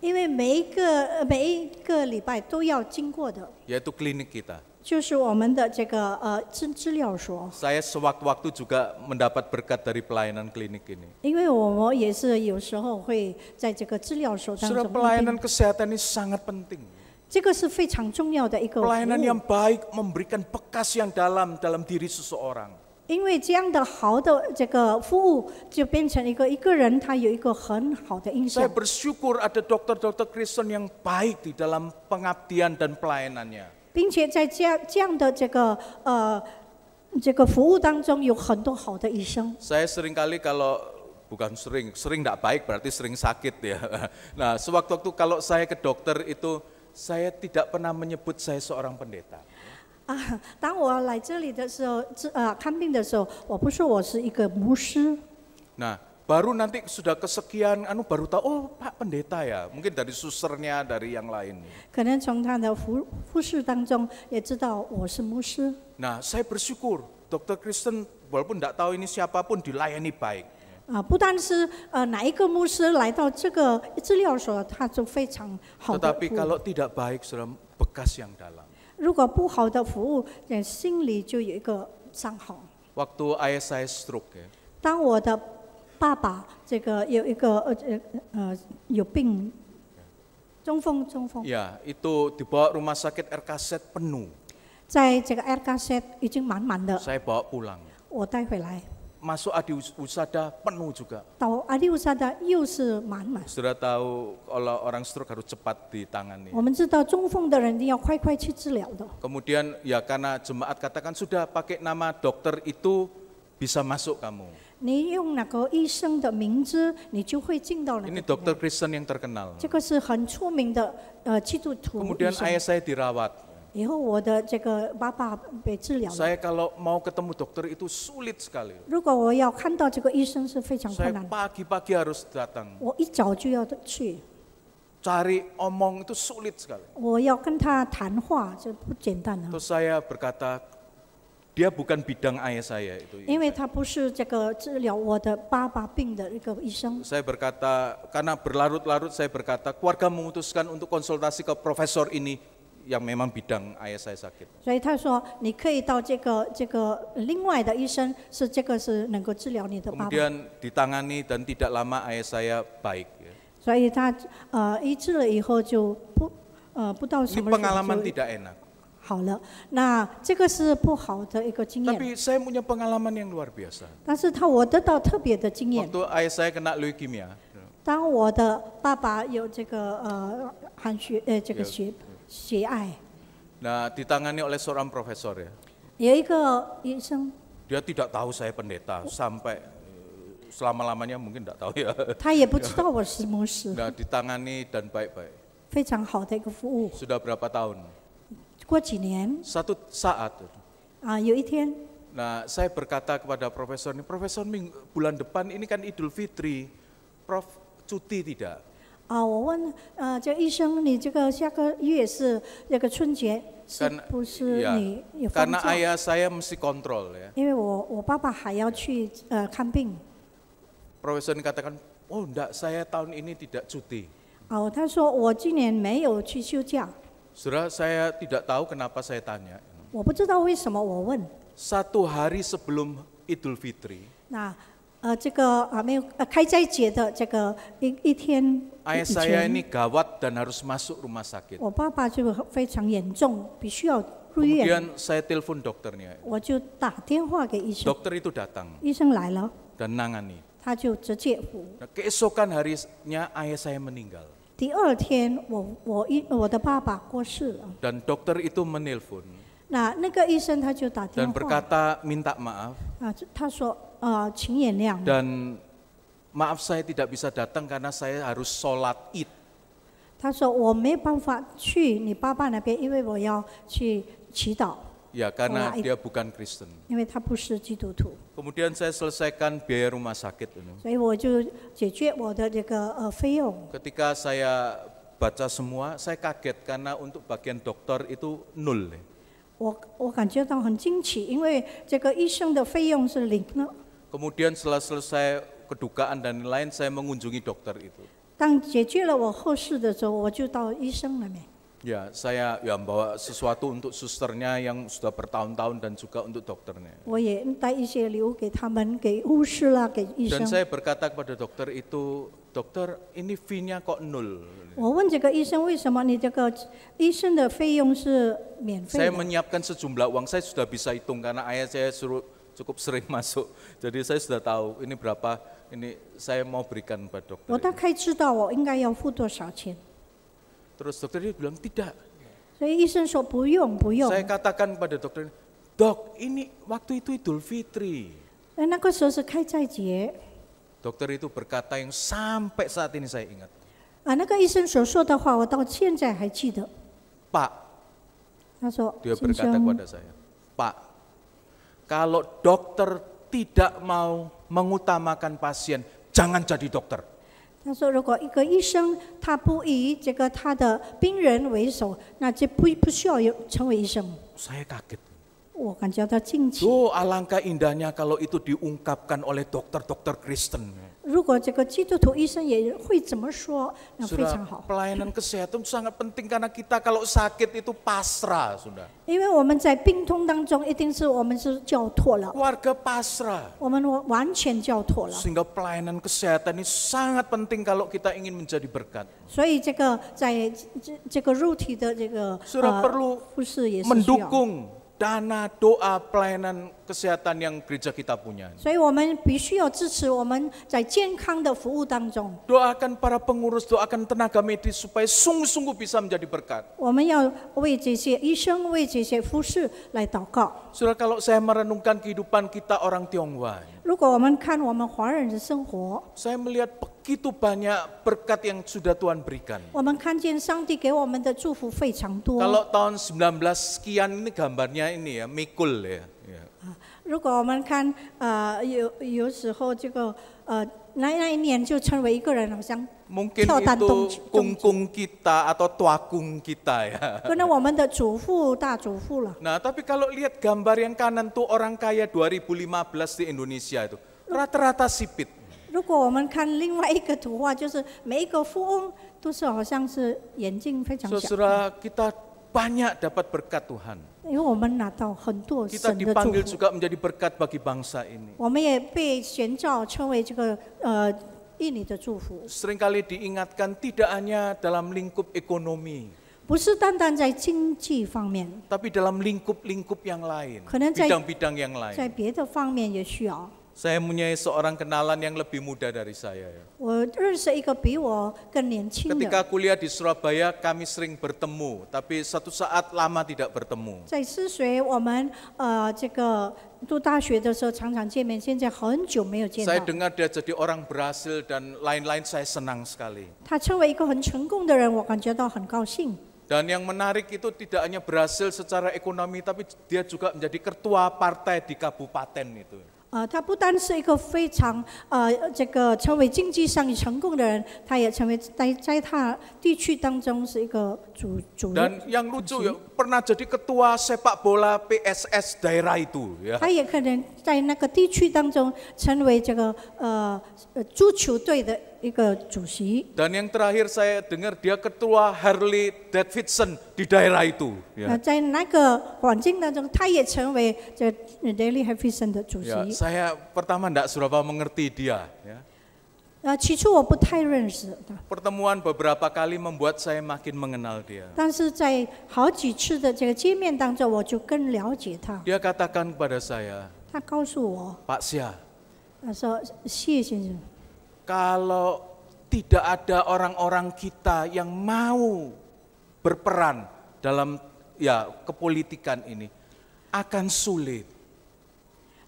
因为每一个礼拜都要经过的， yaitu klinik kita. 就是我们的这个资料所。 Saya sewaktu-waktu juga mendapat berkat dari pelayanan klinik ini. 因为我们也是有时候会在这个资料所当 Saudara, 中， pelayanan kesehatan ini sangat penting. 这个是非常重要的一个服 Pelayanan yang 务。 baik memberikan bekas yang dalam diri seseorang. 因为这样的好的这个服务，就变成一个人他有一个很好的印 Saya 象。 bersyukur ada dokter-dokter Kristen yang baik di dalam pengabdian dan pelayanannya. 并且在这样的这个服务当中，有很多好的医生。 Saya seringkali kalau bukan sering tidak baik berarti sering sakit ya. Nah, sewaktu-waktu kalau saya ke dokter itu saya tidak pernah menyebut saya seorang pendeta. 当我来这里的时候，看病的时候，我不是我是一个牧师。 Nah, baru nanti sudah kesekian, baru tahu, oh Pak Pendeta ya, mungkin dari susternya, dari yang lain. 可能从他的服侍当中也知道我是牧师。 Nah, saya bersyukur, Dr. Kristen walaupun tidak tahu ini siapapun dilayani baik. 不但是哪一个牧师来到这个治疗所，他就非常好的服 Tetapi 务。 kalau tidak baik, saudara, bekas yang dalam. 如果不好的服务，心里就有一个伤痕。 Waktu ayah saya stroke ya, 当我的爸爸这个有一个有病，中风， ya itu dibawa rumah sakit RKZ penuh. 在这个 RKZ 已经满满的， Saya bawa pulang. 我带回来。 Masuk Adi Usada penuh juga. 到阿利乌萨的又是满满。 Sudah tahu kalau orang stroke harus cepat ditangani. 我们知道中风的人一定要快快去治疗的。 Kemudian ya karena jemaat katakan sudah pakai nama dokter itu bisa masuk kamu. 你用那个医生的名字，你就会进到那 Ini 个。 dokter Kristen yang terkenal. 这个是很出名的基督徒医 Kemudian 生。 ayah saya dirawat. 以后我的这个爸爸被治疗了。 Saya kalau mau ketemu dokter itu sulit sekali. 如果我要看到这个医生是非常困 Saya 难的， pagi-pagi harus datang. 我一早就要去， Cari omong itu sulit sekali. 我要跟他谈话，这不简单的， Terus saya berkata, dia bukan bidang ayah saya itu. 因为他不是这个治疗我的爸爸病的一个医生。 Saya berkata, karena berlarut-larut saya berkata, keluarga memutuskan untuk konsultasi ke profesor ini yang memang bidang ayah saya sakit. 所以他说，你可以到这个另外的医生，是这个是能够治疗你的爸爸。 Kemudian ditangani dan tidak lama ayah saya baik. Ya. 所以他医治了以后就不到 Ini 什么时候 pengalaman 就 tidak enak. 好了。那这个是不好的一个经验， Tapi saya punya pengalaman yang luar biasa. 但是我得到特别的经验。 Waktu ayah saya kena leukemia, 当我的爸爸有这个含血这个血癌， nah ditangani oleh seorang profesor ya. 有一个医生， Dia tidak tahu saya pendeta sampai selama-lamanya mungkin tidak tahu ya. 他也不知道我是牧师， Nah ditangani dan baik-baik. 非常好的一个服务。 Sudah berapa tahun? 过几年 Satu saat. 有一天， Nah saya berkata kepada profesor ini, Profesor bulan depan ini kan Idul Fitri, Prof cuti tidak? 我问这医生，你这个下个月是这个春节，是 Karena, 不是 ya, 你有放 karena 假？ ayah saya mesti kontrol ya. 因为我爸爸还要去看病。 Profesor ini katakan, oh enggak, saya tahun ini tidak cuti. 他说我今年没有去休假， Saudara, saya tidak tahu kenapa saya tanya. 我不知道为什么。我问， 1 hari sebelum Idul Fitri, 那这个没有开斋节的这个一天 ayah 以 saya 前， ini gawat dan harus masuk rumah sakit. 我爸爸就非常严重，必须要入院。 Kemudian saya telepon dokternya. 我就打电话给医生， Dokter itu datang 医生来了， dan nangani. 他就直接服务。 Nah, keesokan harinya ayah saya meninggal. 第二天，我的爸爸过世了。 Dan dokter itu menelpon 那个医生他就打电 dan 话 berkata minta maaf 他说请原谅， dan maaf saya tidak bisa datang karena saya harus sholat id. 他说我没办法去你爸爸那边，因为我要去祈祷， Ya karena Sholat id. dia bukan Kristen. 因为他不是基督徒， Kemudian saya selesaikan biaya rumah sakit ini. 所以我就解决我的这个费用。 Ketika saya baca semua, saya kaget karena untuk bagian dokter itu 0. 我感觉到很惊奇，因为这个医生的费用是0了。 Kemudian setelah selesai kedukaan dan lain-lain, saya mengunjungi dokter itu. 当解决了我后事的时候，我就到医生那边。 Ya, saya bawa sesuatu untuk susternya yang sudah bertahun-tahun dan juga untuk dokternya. 我也带一些礼物给他们，给护士啦，给医 Dan 生。 saya berkata kepada dokter itu, dokter ini fee-nya kok 0. 我问这个医生，为什么你这个医生的费用是免费 Saya 的？ menyiapkan sejumlah uang, saya sudah bisa hitung karena ayah saya suruh cukup sering masuk. Jadi saya sudah tahu ini berapa, ini saya mau berikan pada dokter. 我大概知道我应该要付多少钱， Terus dokter dia bilang tidak. 所以医生说不用不用。 Saya katakan pada dokter, Dok ini waktu itu Idul Fitri. 那个时候是开斋节， Dokter itu berkata yang sampai saat ini saya ingat. 那个医生所说的话，我到现在还记得。 Pak, Dia berkata kepada saya, Pak, kalau dokter tidak mau mengutamakan pasien, jangan jadi dokter. 他说：“如果一个医生他不以这个他的病人为首，那就不需要成为医生。” Saya kaget. 我感觉到惊奇。Alangkah indahnya kalau itu diungkapkan oleh dokter-dokter Kristen. 如果这个基督徒医生也会怎么说，那非常好。 Pelayanan kesehatan sangat penting karena kita kalau sakit itu pasrah, sudah. 因为我们在病痛当中，一定是我们是交托了， Keluarga pasrah. 我们完全交托了。 Sehingga pelayanan kesehatan ini sangat penting kalau kita ingin menjadi berkat. 所以这个在这个肉体的这个 Saudara perlu 护士也是需要。 mendukung dana doa pelayanan kesehatan yang gereja kita punya. 所以我们必须要支持我们在健康的服务当中。 Doakan para pengurus, doakan tenaga medis supaya sungguh-sungguh bisa menjadi berkat. 我们要为这些医生、为这些护士来祷告。 Saudara, kalau saya merenungkan kehidupan kita orang Tionghoa, 如果我们看我们华人的生活， saya melihat begitu banyak berkat yang sudah Tuhan berikan. 我们看见上帝给我们的祝福非常多。 Kalau tahun 19 sekian ini gambarnya ini ya, mikul ya. 如果我们看有时候这个那一年就成为一个人好像 Mungkin 跳弹 itu kungkung kita atau tuakung kita ya. 可能我们的祖父、大祖父了。 Nah, tapi kalau lihat gambar yang kanan tuh orang kaya 2015 di Indonesia itu, rata-rata sipit. 如果我们看另外一个图画，就是每一个富翁都是好像是眼睛非常小， Saudara, kita banyak dapat berkat Tuhan. 因为我们拿到很多 Kita 神的祝 dipanggil 福， juga menjadi berkat bagi bangsa ini. 我们也被选召成为这个印尼的祝福， Seringkali diingatkan tidak hanya dalam lingkup ekonomi, 不是单单在经济方面， tapi dalam lingkup-lingkup yang lain, 可能在 bidang-bidang yang 在 lain. 别的方面也需要。 Saya mempunyai seorang kenalan yang lebih muda dari saya. Ya. 我认识一个比我更年轻 Ketika 的， kuliah di Surabaya, kami sering bertemu, tapi satu saat lama tidak bertemu. 在思水我们这个读大学的时候常常见面，现在很久没有见 Saya 到。 dengar dia jadi orang berhasil dan lain-lain, saya senang sekali. 他成为一个很成功的人，我感觉到很高兴。 Dan yang menarik itu tidak hanya berhasil secara ekonomi, tapi dia juga menjadi ketua partai di kabupaten itu. 他不单是一个非常这个成为经济上成功的人，他也成为在他地区当中是一个主人。 Dan yang lucu ya, pernah jadi ketua sepak bola PSS daerah itu. Ya. 他也可能在那个地区当中成为这个足球队的一个主席。 Dan yang terakhir saya dengar dia ketua Harley Davidson di daerah itu. Ya. 在那个环境当中，他也成为这 Daily Harrison 的主席。 Ya, saya pertama tidak Surabaya mengerti dia. Ya. 起初我不太认识他， Pertemuan beberapa kali membuat saya makin mengenal dia. 但是在好几次的这个见面当中，我就更了解他。 Dia katakan kepada saya, 他告诉我， Pak Sia, 他说：“谢先生， kalau tidak ada orang-orang kita yang mau berperan dalam kepolitikan ini, akan sulit.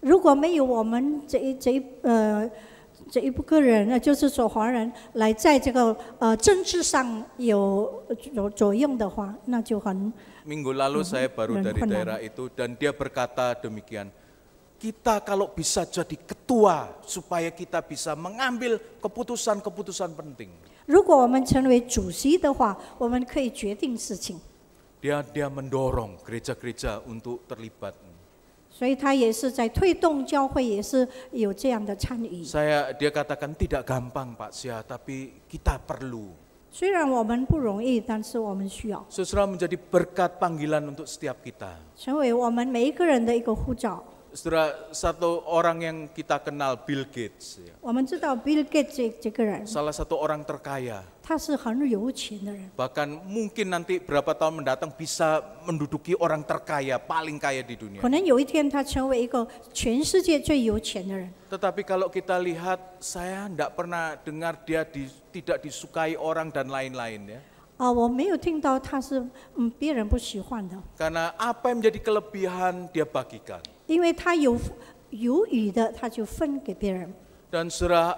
如果没有我们这一部分人，就是说华人来在这个政治上有作用的话，那就很 Minggu lalu saya baru dari daerah itu dan dia berkata demikian, kita kalau bisa jadi ketua supaya kita bisa mengambil keputusan-keputusan penting. 如果我们成为主席的话，我们可以决定事情。 Dia mendorong gereja-gereja untuk terlibat. 所以他也是在推动教会，也是有这样的参与。 Dia katakan tidak gampang Pak Sia, tapi kita perlu. 虽然我们不容易，但是我们需要 Saudara menjadi berkat panggilan untuk setiap kita. 成为我们每一个人的一个护照。 Saudara, satu orang yang kita kenal, Bill Gates. 我们知道 Bill Gates 这个人， Salah satu orang terkaya. 他是很有钱的人， Bahkan mungkin nanti berapa tahun mendatang bisa menduduki orang terkaya, paling kaya di dunia. 可能有一天他成为一个全世界最有钱的人。 Tetapi kalau kita lihat, saya tidak pernah dengar dia tidak disukai orang dan lain-lain ya. 我没有听到他是别人不喜欢的， Karena apa yang menjadi kelebihan dia bagikan. 因为他有余的他就分给别人。 Dan saudara,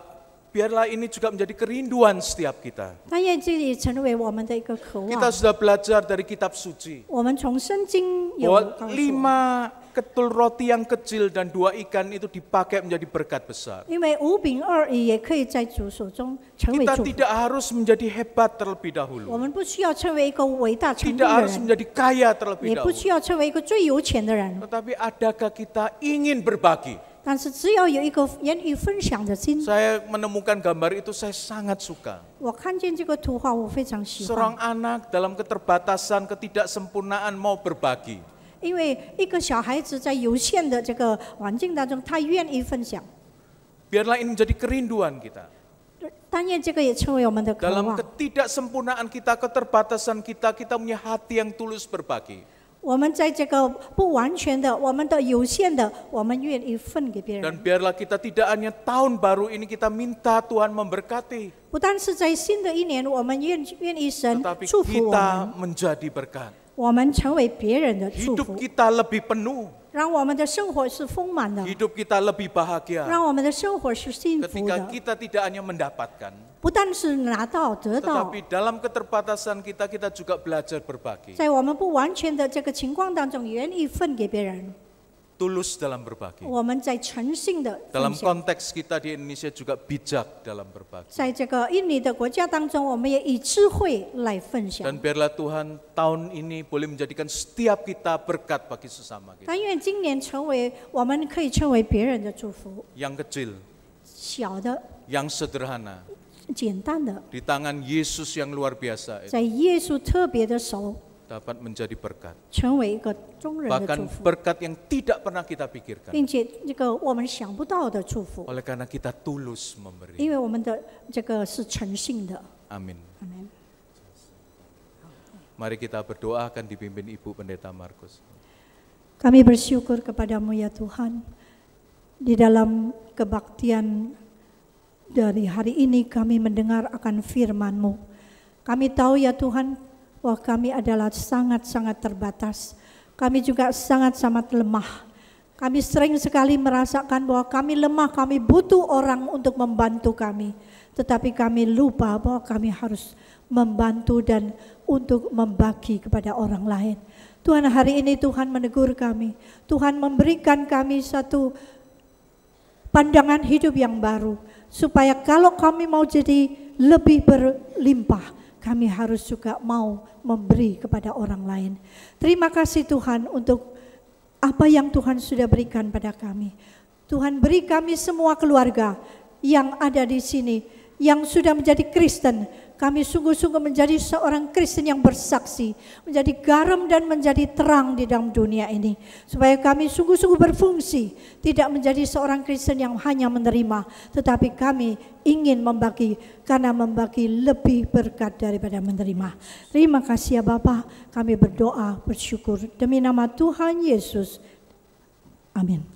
biarlah ini juga menjadi kerinduan setiap kita. 但愿这也成为我们的一个渴 Kita 望。 sudah belajar dari kitab suci 我们从圣经有 bahwa 告诉我们， 5 ketul roti yang kecil dan 2 ikan itu dipakai menjadi berkat besar. 因为5饼2鱼也可以在主手中成为 Kita 祝福。 tidak harus menjadi hebat terlebih 我 dahulu. 们不需要成为一个伟大成功 Tidak 的 harus 人， menjadi kaya terlebih 也不 dahulu. 需要成为一个最有钱的人， Tetapi adakah kita ingin berbagi? 但是只要有一个愿意分享的心。 Saya menemukan gambar itu saya sangat suka. 我看见这个图画，我非常喜欢， Seorang anak dalam keterbatasan, ketidaksempurnaan mau berbagi. 因为一个小孩子在有限的这个环境当中，他愿意分享。 Biarlah ini menjadi kerinduan kita. 但愿这个也成为我们的渴 Dalam 望。 ketidaksempurnaan kita, keterbatasan kita, kita punya hati yang tulus berbagi. 我们在这个不完全的、我们的有限的，我们愿意分给别 Dan 人。 biarlah kita tidak hanya tahun baru ini kita minta Tuhan memberkati, 不但是在新的一年，我们愿意神 tetapi 祝福我 kita 们， menjadi berkat. 我们成为别人的祝 Hidup 福， kita lebih penuh, 让我们的生活是丰满的， hidup kita lebih bahagia. 让我们的生活是幸福 Ketika 的。 kita tidak hanya mendapatkan, 不但是拿到得到， tetapi dalam keterbatasan kita, kita juga belajar berbagi. 在我们不完全的这个情况当中，愿意分给别人。 Tulus dalam berbagi. 我们在诚信的 Dalam 分享。 konteks kita di Indonesia juga bijak dalam berbagi. 在这个印尼的国家当中，我们也以智慧来分享。 Dan biarlah Tuhan tahun ini boleh menjadikan setiap kita berkat bagi sesama kita. 但愿今年成为我们可以成为别人的祝福， Yang kecil, 小的、 yang sederhana, 简单的， di tangan Yesus yang luar biasa itu 在耶稣特别的手， dapat menjadi berkat. 成为一个众人的祝 Bahkan 福， berkat yang tidak pernah kita pikirkan. 并且这个我们想不到的祝福， Oleh karena kita tulus memberi. 因为我们的这个是诚信的。 Amin. 阿门。 Mari kita berdoa, akan dipimpin Ibu Pendeta Markus. Kami bersyukur kepadamu ya Tuhan, di dalam kebaktian dari hari ini kami mendengar akan firman-Mu. Kami tahu ya Tuhan, bahwa kami adalah sangat-sangat terbatas. Kami juga sangat-sangat lemah. Kami sering sekali merasakan bahwa kami lemah, kami butuh orang untuk membantu kami. Tetapi kami lupa bahwa kami harus membantu dan untuk membagi kepada orang lain. Tuhan, hari ini Tuhan menegur kami. Tuhan memberikan kami satu pandangan hidup yang baru. Supaya kalau kami mau jadi lebih berlimpah, kami harus juga mau memberi kepada orang lain. Terima kasih Tuhan untuk apa yang Tuhan sudah berikan pada kami. Tuhan beri kami semua keluarga yang ada di sini, yang sudah menjadi Kristen. Kami sungguh-sungguh menjadi seorang Kristen yang bersaksi, menjadi garam dan menjadi terang di dalam dunia ini. Supaya kami sungguh-sungguh berfungsi, tidak menjadi seorang Kristen yang hanya menerima, tetapi kami ingin membagi, karena membagi lebih berkat daripada menerima. Terima kasih ya Bapa, kami berdoa, bersyukur demi nama Tuhan Yesus. Amin.